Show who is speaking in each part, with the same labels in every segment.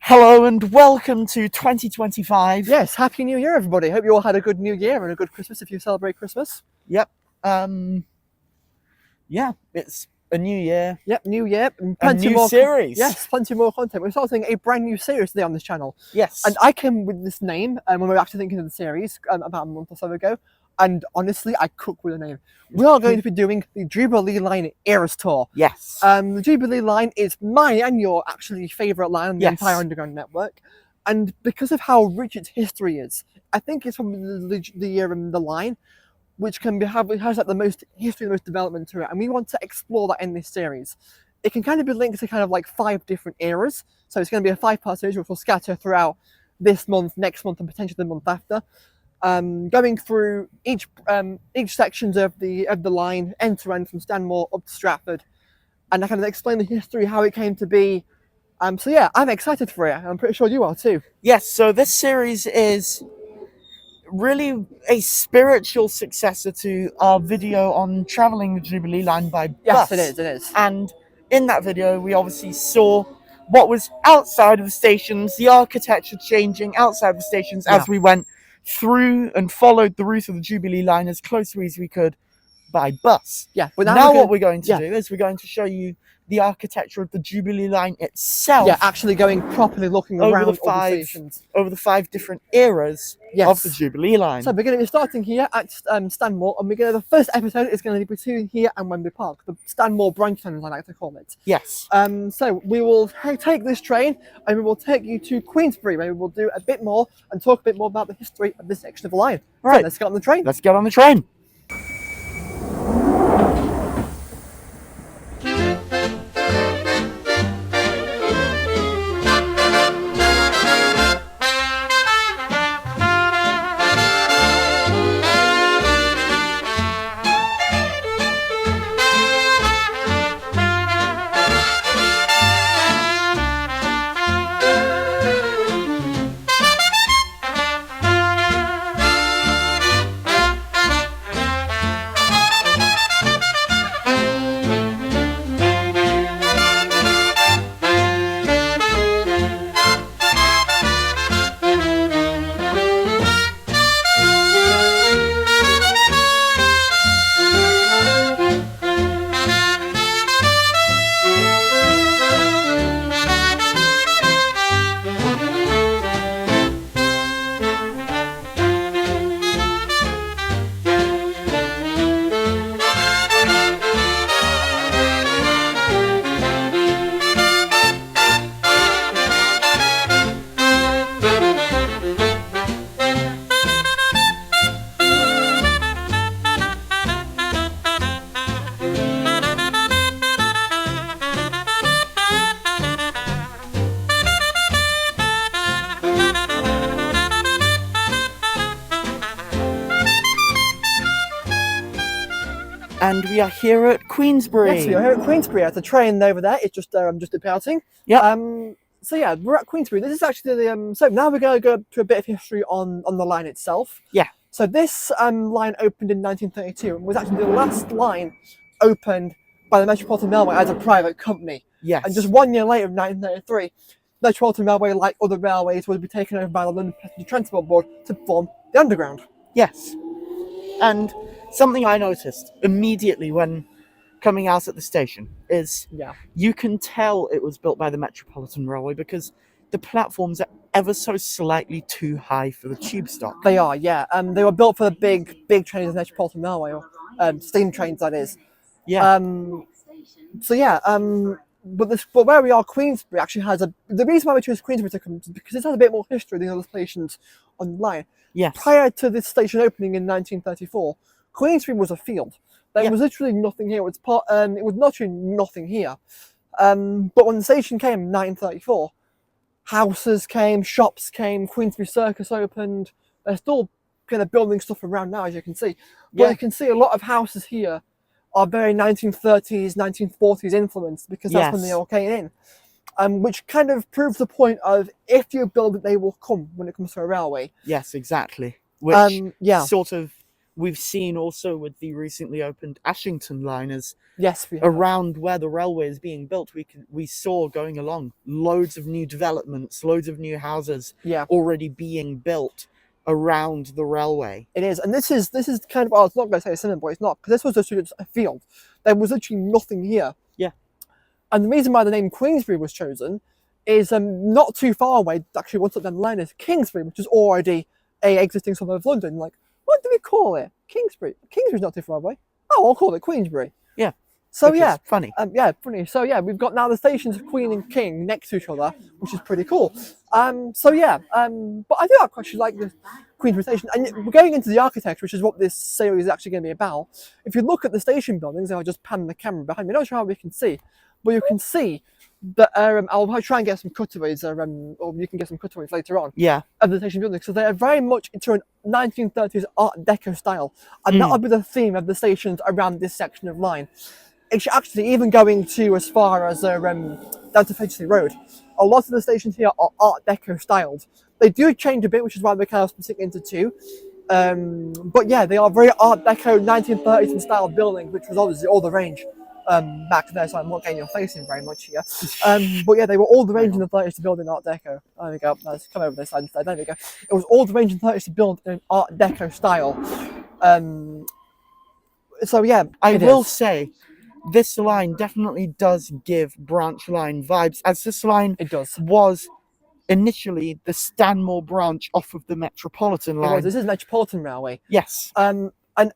Speaker 1: Hello and welcome to 2025.
Speaker 2: Yes, Happy New Year, everybody. Hope you all had a good New Year and a good Christmas if you celebrate Christmas.
Speaker 1: Yep. Yeah, it's a new year.
Speaker 2: Yep, New Year. And
Speaker 1: A new series.
Speaker 2: Yes, plenty more content. We're starting a brand new series today on this channel.
Speaker 1: Yes.
Speaker 2: And I came with this name when we were actually thinking of the series about a month or so ago. And honestly, I cook with the name. We are going to be doing the Jubilee Line Eras Tour.
Speaker 1: Yes.
Speaker 2: The Jubilee Line is my and your actually favourite line on the entire Underground network. And because of how rich its history is, I think it's probably the line which has like the most history, the most development to it, and we want to explore that in this series. It can kind of be linked to kind of like 5 different eras, so it's going to be a 5-part series which will scatter throughout this month, next month, and potentially the month after, going through each sections of the line end to end from Stanmore up to Stratford, and I kind of explain the history, how it came to be. So yeah, I'm excited for it. I'm pretty sure you are too.
Speaker 1: Yes, so this series is really a spiritual successor to our video on travelling the Jubilee Line by bus.
Speaker 2: Yes, it is.
Speaker 1: And in that video, we obviously saw what was outside of the stations, the architecture changing outside the stations as we went through and followed the route of the Jubilee Line as closely as we could by bus.
Speaker 2: Yeah, but
Speaker 1: now what we're going to do is we're going to show you the architecture of the Jubilee Line itself.
Speaker 2: Yeah, actually going properly looking around all the stations.
Speaker 1: Over the 5 different eras of the Jubilee Line.
Speaker 2: So we're going to be starting here at Stanmore, and the first episode is going to be between here and Wembley Park, the Stanmore branch line, as I like to call it.
Speaker 1: Yes.
Speaker 2: So we will take this train and we will take you to Queensbury, where we will do a bit more and talk a bit more about the history of this section of the line.
Speaker 1: Right.
Speaker 2: So let's get on the train.
Speaker 1: Let's get on the train. And we are here at Queensbury.
Speaker 2: Yes, we are here at Queensbury. There's a train over there. It's just just departing.
Speaker 1: Yeah.
Speaker 2: So yeah, we're at Queensbury. This is actually the so now we're going to go to a bit of history on the line itself.
Speaker 1: Yeah.
Speaker 2: So this line opened in 1932 and was actually the last line opened by the Metropolitan Railway as a private company.
Speaker 1: Yes.
Speaker 2: And just 1 year later, in 1933, Metropolitan Railway, like other railways, would be taken over by the London Passenger Transport Board to form the Underground.
Speaker 1: Yes. And something I noticed immediately when coming out at the station is you can tell it was built by the Metropolitan Railway because the platforms are ever so slightly too high for the tube stock.
Speaker 2: They are, yeah. They were built for the big trains of the Metropolitan Railway, or steam trains, that is.
Speaker 1: Yeah.
Speaker 2: But where we are, Queensbury actually has the reason why we chose Queensbury to come is because it has a bit more history than other stations on the line.
Speaker 1: Yes.
Speaker 2: Prior to this station opening in 1934, Queensbury was a field. There was literally nothing here. It was literally nothing here. But when the station came in 1934, houses came, shops came, Queensbury Circus opened. They're still kind of building stuff around now, as you can see. But you can see a lot of houses here are very 1930s, 1940s influenced because that's when they all came in. Which kind of proves the point of if you build it, they will come when it comes to a railway.
Speaker 1: Yes, exactly. Which sort of we've seen also with the recently opened Ashington line as
Speaker 2: Yes, we have.
Speaker 1: around where the railway is being built, we saw going along loads of new developments, loads of new houses already being built around the railway.
Speaker 2: It is, and this is kind of, I was not going to say a cinema, but it's not, because this was just a field. There was literally nothing here.
Speaker 1: Yeah.
Speaker 2: And the reason why the name Queensbury was chosen is not too far away, actually once up down the line, is Kingsbury, which is already a existing suburb of London. Like, what do we call it? Kingsbury. Kingsbury's not too far away. Oh, I'll call it Queensbury.
Speaker 1: Yeah.
Speaker 2: So yeah,
Speaker 1: funny.
Speaker 2: Yeah, funny. So yeah, we've got now the stations of Queen and King next to each other, which is pretty cool. So yeah, but I do actually like the Queensbury station, and we're going into the architecture, which is what this series is actually going to be about. If you look at the station buildings, I'll just pan the camera behind me. I'm not sure how we can see, but you can see that I'll try and get some cutaways, or you can get some cutaways later on.
Speaker 1: Yeah.
Speaker 2: Of the station buildings, so they are very much into a 1930s Art Deco style, and that'll be the theme of the stations around this section of line. It's actually even going to as far as down to Finchley Road. A lot of the stations here are Art Deco styled. They do change a bit, which is why we're kind of splitting into two. But yeah, they are very Art Deco 1930s in style buildings, which was obviously all the range back there, so I'm not getting your face in very much here. But yeah, they were all the range in the 30s to build in Art Deco. There we go. Let's come over this side instead. There we go. It was all the range in the 30s to build in Art Deco style. So yeah,
Speaker 1: I will say, this line definitely does give branch line vibes, as this line was initially the Stanmore branch off of the Metropolitan line.
Speaker 2: This is Metropolitan Railway.
Speaker 1: Yes.
Speaker 2: And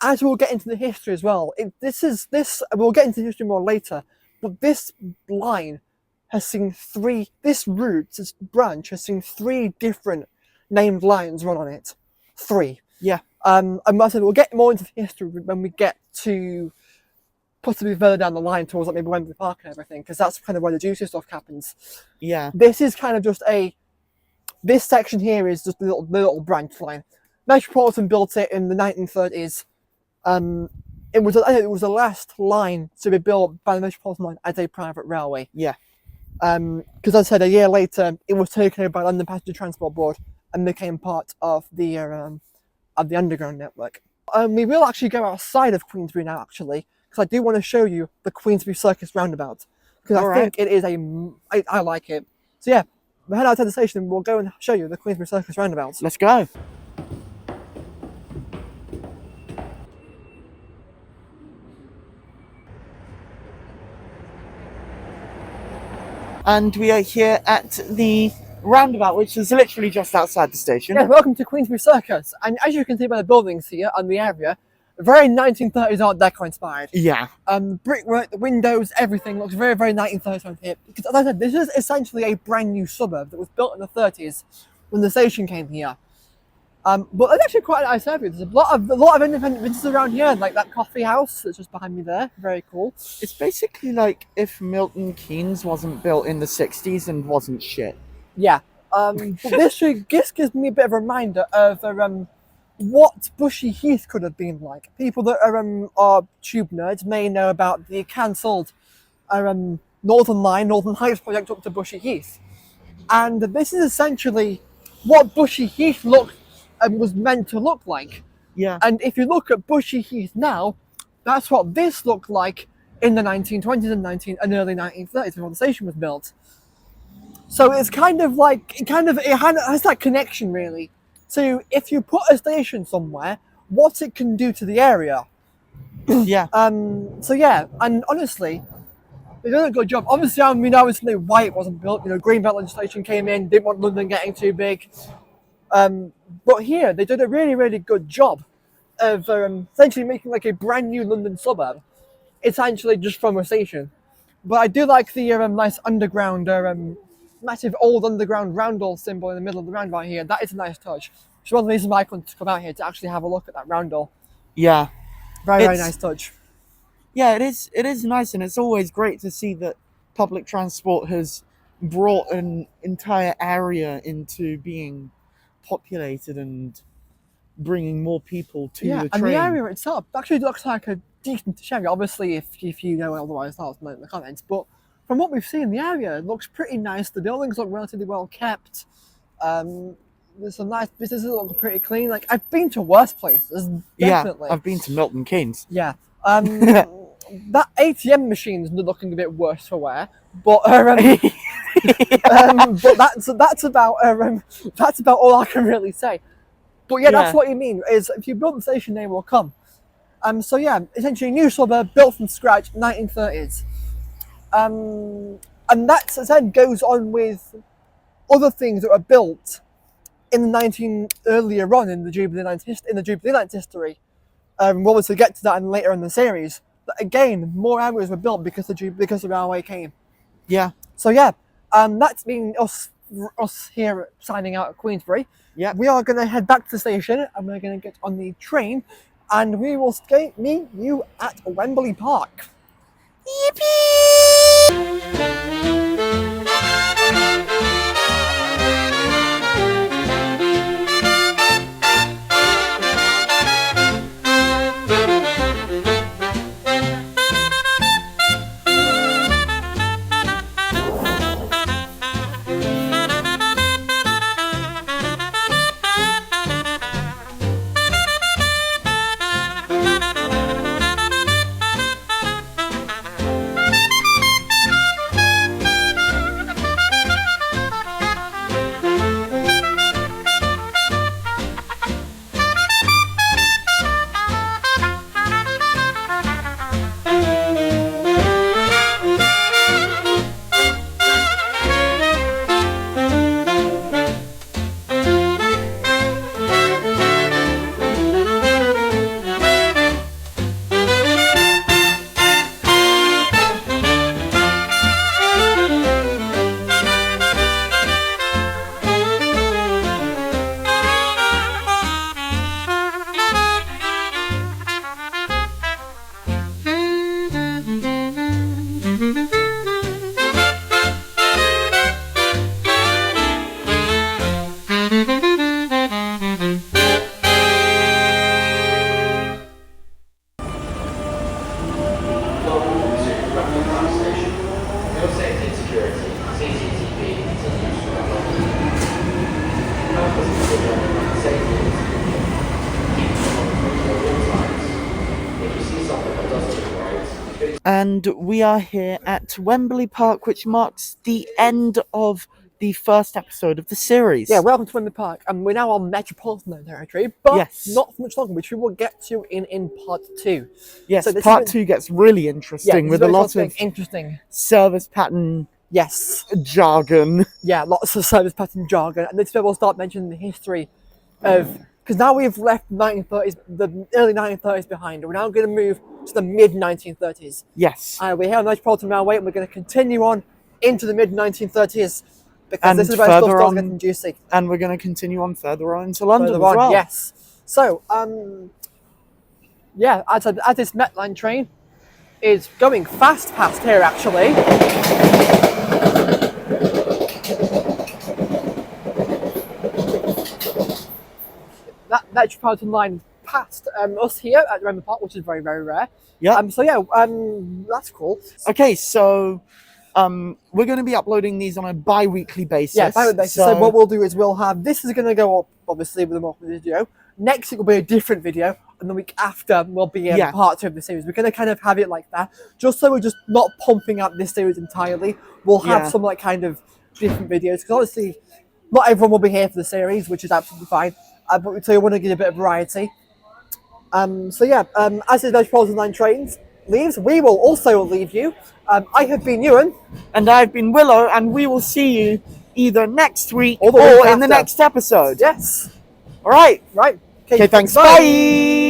Speaker 2: as we'll get into the history as well, we'll get into the history more later, but this line has seen this branch has seen 3 different named lines run on it. 3.
Speaker 1: Yeah.
Speaker 2: And I said we'll get more into the history when we get to possibly further down the line towards like maybe Wembley Park and everything, because that's kind of where the juicy stuff happens.
Speaker 1: Yeah.
Speaker 2: This is kind of just this section here is just the little branch line. Metropolitan built it in the 1930s. It was the last line to be built by the Metropolitan line as a private railway.
Speaker 1: Yeah.
Speaker 2: Because as I said, a year later, it was taken over by London Passenger Transport Board and became part of the Underground network. We will actually go outside of Queensbury now, actually, because I do want to show you the Queensbury Circus roundabout, because I think it is I like it. So yeah, we'll head outside the station and we'll go and show you the Queensbury Circus roundabout.
Speaker 1: Let's go. And we are here at the roundabout, which is literally just outside the station.
Speaker 2: Yeah, welcome to Queensbury Circus. And as you can see by the buildings here and the area, very 1930s Art Deco inspired.
Speaker 1: Yeah.
Speaker 2: Brickwork, the windows, everything looks very, very 1930s around here. Because as I said, this is essentially a brand new suburb that was built in the 30s when the station came here. But it's actually quite a nice area. There's a lot of independent businesses around here, like that coffee house that's just behind me there. Very cool.
Speaker 1: It's basically like if Milton Keynes wasn't built in the 60s and wasn't shit.
Speaker 2: Yeah. But this gives me a bit of a reminder of what Bushy Heath could have been like. People that are tube nerds may know about the cancelled Northern Line, Northern Heights project up to Bushy Heath. And this is essentially what Bushy Heath was meant to look like.
Speaker 1: Yeah.
Speaker 2: And if you look at Bushy Heath now, that's what this looked like in the 1920s and early 1930s before the station was built. So it's kind of like, it has that connection really to if you put a station somewhere, what it can do to the area.
Speaker 1: Yeah.
Speaker 2: So yeah, and honestly, they've done a good job. Obviously, obviously why it wasn't built. Greenbelt legislation came in, didn't want London getting too big. But here, they did a really, really good job of essentially making like a brand new London suburb, essentially just from a station. But I do like the nice underground, massive old underground roundel symbol in the middle of the roundabout here. That is a nice touch. It's one of the reasons why I wanted to come out here to actually have a look at that roundel.
Speaker 1: Yeah.
Speaker 2: Very nice touch.
Speaker 1: Yeah, it is nice, and it's always great to see that public transport has brought an entire area into being populated and bringing more people to the train.
Speaker 2: And the area itself actually looks like a decent area. Obviously, if you know otherwise, let us know in the comments. But from what we've seen, the area looks pretty nice. The buildings look relatively well kept. There's some nice businesses that look pretty clean. Like, I've been to worse places, definitely.
Speaker 1: Yeah, I've been to Milton Keynes.
Speaker 2: Yeah. That ATM machine's looking a bit worse for wear, but but that's about all I can really say. But yeah, that's what you mean. Is if you build the station, they will come. So yeah, essentially new suburb built from scratch, 1930s. And that then goes on with other things that were built in the earlier on in the Jubilee Line's history. We'll obviously get to that later in the series. But again, more areas were built because the railway came.
Speaker 1: Yeah.
Speaker 2: So yeah, that's been us here signing out at Queensbury.
Speaker 1: Yeah.
Speaker 2: We are going to head back to the station and we're going to get on the train, and we will meet you at Wembley Park. Yippee!
Speaker 1: And we are here at Wembley Park, which marks the end of the first episode of the series.
Speaker 2: Yeah, welcome to Wembley Park. And we're now on Metropolitan territory, but not for much longer, which we will get to in part 2.
Speaker 1: Yes, so part 2 gets really interesting with a lot of service pattern jargon.
Speaker 2: Yeah, lots of service pattern jargon. And this is where we'll start mentioning the history of... Because now we've left the early 1930s behind, and we're now going to move to the mid-1930s.
Speaker 1: Yes.
Speaker 2: We're here on the Metropolitan Railway, and we're going to continue on into the mid-1930s, because this is where stuff starts getting juicy.
Speaker 1: And we're going to continue on further on into London as well.
Speaker 2: Yes. So, as this Metline train is going fast past here, actually. That Metropolitan line passed us here at Wembley Park, which is very, very rare.
Speaker 1: Yeah.
Speaker 2: That's cool.
Speaker 1: Okay, so we're going to be uploading these on a bi-weekly basis.
Speaker 2: Yeah, bi-weekly basis. So what we'll do is this is going to go up, obviously, with a more video. Next week will be a different video, and the week after will be part 2 of the series. We're going to kind of have it like that, just so we're just not pumping out this series entirely. We'll have some kind of different videos, because obviously not everyone will be here for the series, which is absolutely fine. But so we want to give a bit of variety. As the Metropolitan Line trains leaves, we will also leave you. I have been Ewan.
Speaker 1: And I've been Willow, and we will see you either next week or in the next episode.
Speaker 2: Yes.
Speaker 1: All right.
Speaker 2: Right.
Speaker 1: Okay, thanks. Bye.